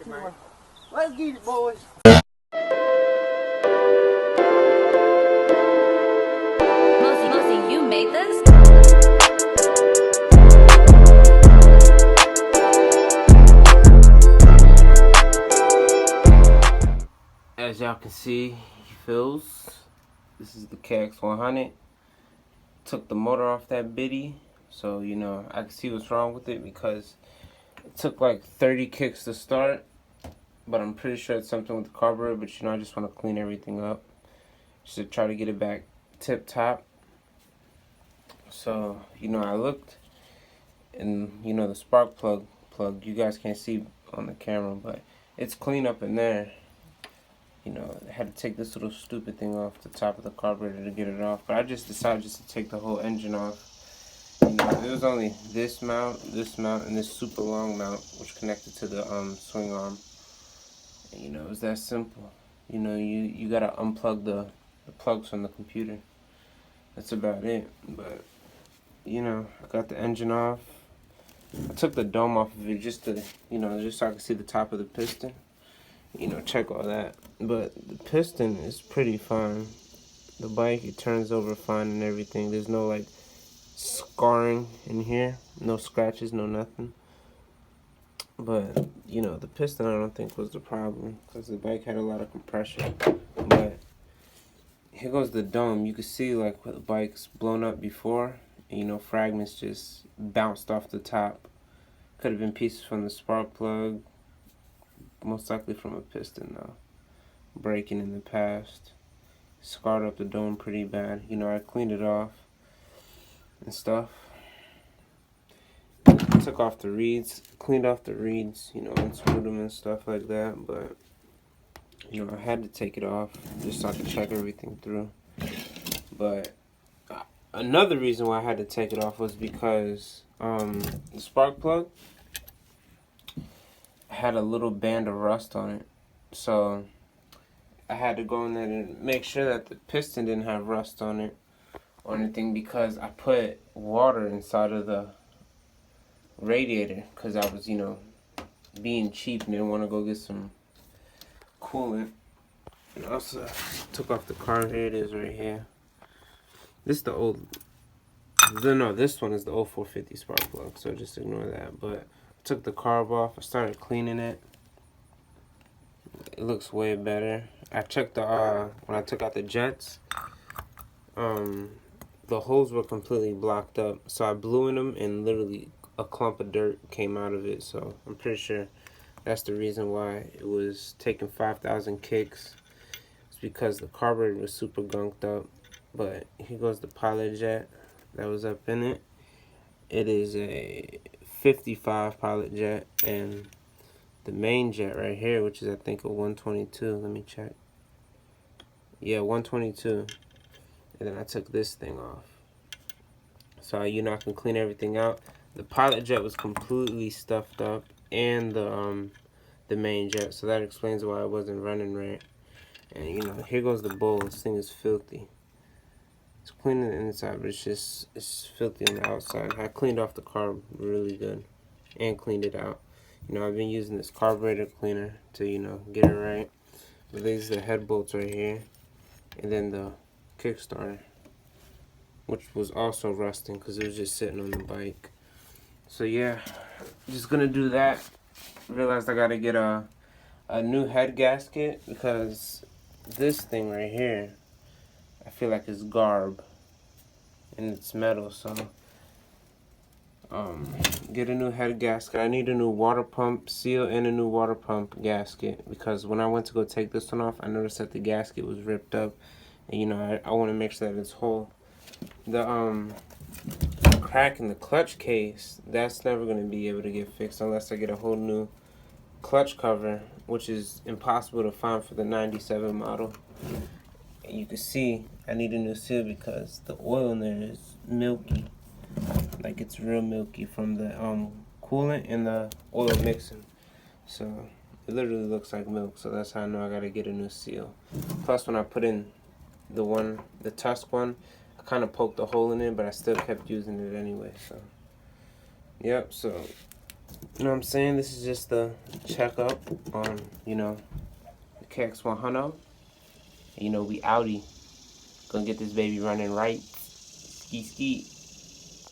Let's get it, boys. Mosey, you made this? As y'all can see, he fills. This is the Kx100. Took the motor off that bitty, so you know I can see what's wrong with it because it took like 30 kicks to start. But I'm pretty sure it's something with the carburetor. But you know I just want to clean everything up, just to try to get it back tip top. So you know I looked, and you know the spark plug you guys can't see on the camera, but it's clean up in there. You know, I had to take this little stupid thing off the top of the carburetor to get it off. But I just decided just to take the whole engine off. You know, it was only this mount, and this super long mount, which connected to the swing arm. And, you know, it was that simple. You know, you gotta unplug the plugs from the computer. That's about it. But, you know, I got the engine off. I took the dome off of it just to, you know, just so I could see the top of the piston. You know, check all that. But the piston is pretty fine. The bike, it turns over fine and everything. There's no like scarring in here, no scratches, no nothing. But you know, the piston I don't think was the problem because the bike had a lot of compression. But here goes the dome. You can see like the bike's blown up before, and, you know, fragments just bounced off the top. Could have been pieces from the spark plug. Most likely from a piston though. Breaking in the past. Scarred up the dome pretty bad. You know, I cleaned it off and stuff. Took off the reeds. Cleaned off the reeds, you know, unscrewed them and stuff like that. But, you know, I had to take it off just so I could check everything through. But another reason why I had to take it off was because the spark plug had a little band of rust on it, so I had to go in there and make sure that the piston didn't have rust on it or anything, because I put water inside of the radiator because I was, you know, being cheap and didn't want to go get some coolant. And also took off the carb. Here it is right here. This is the old, no, this one is the old 450 spark plug, so just ignore that. But took the carb off. I started cleaning it. It looks way better. I checked the when I took out the jets, the holes were completely blocked up, so I blew in them and literally a clump of dirt came out of it. So I'm pretty sure that's the reason why it was taking 5,000 kicks. It's because the carburetor was super gunked up. But here goes the pilot jet that was up in it. It is a 55 pilot jet, and the main jet right here, which is I think a 122. Let me check. Yeah, 122. And then I took this thing off. So you know I can clean everything out. The pilot jet was completely stuffed up, and the main jet. So that explains why it wasn't running right. And you know, here goes the bowl. This thing is filthy. It's clean on the inside, but it's filthy on the outside. I cleaned off the carb really good and cleaned it out. You know, I've been using this carburetor cleaner to, you know, get it right. But these are the head bolts right here. And then the kickstarter, which was also rusting because it was just sitting on the bike. So yeah, just gonna do that. Realized I gotta get a new head gasket because this thing right here, I feel like it's garb and it's metal. So get a new head gasket. I need a new water pump seal and a new water pump gasket, because when I went to go take this one off, I noticed that the gasket was ripped up, and you know I want to make sure that it's whole. The crack in the clutch case, that's never going to be able to get fixed unless I get a whole new clutch cover, which is impossible to find for the 97 model. And you can see I need a new seal because the oil in there is milky. Like, it's real milky from the coolant and the oil mixing. So it literally looks like milk. So that's how I know I gotta get a new seal. Plus, when I put in the Tusk one, I kind of poked a hole in it, but I still kept using it anyway. So yep. So You know what I'm saying? This is just the checkup on, you know, the Kx100. You know, we outie. Gonna get this baby running right. Ski ski.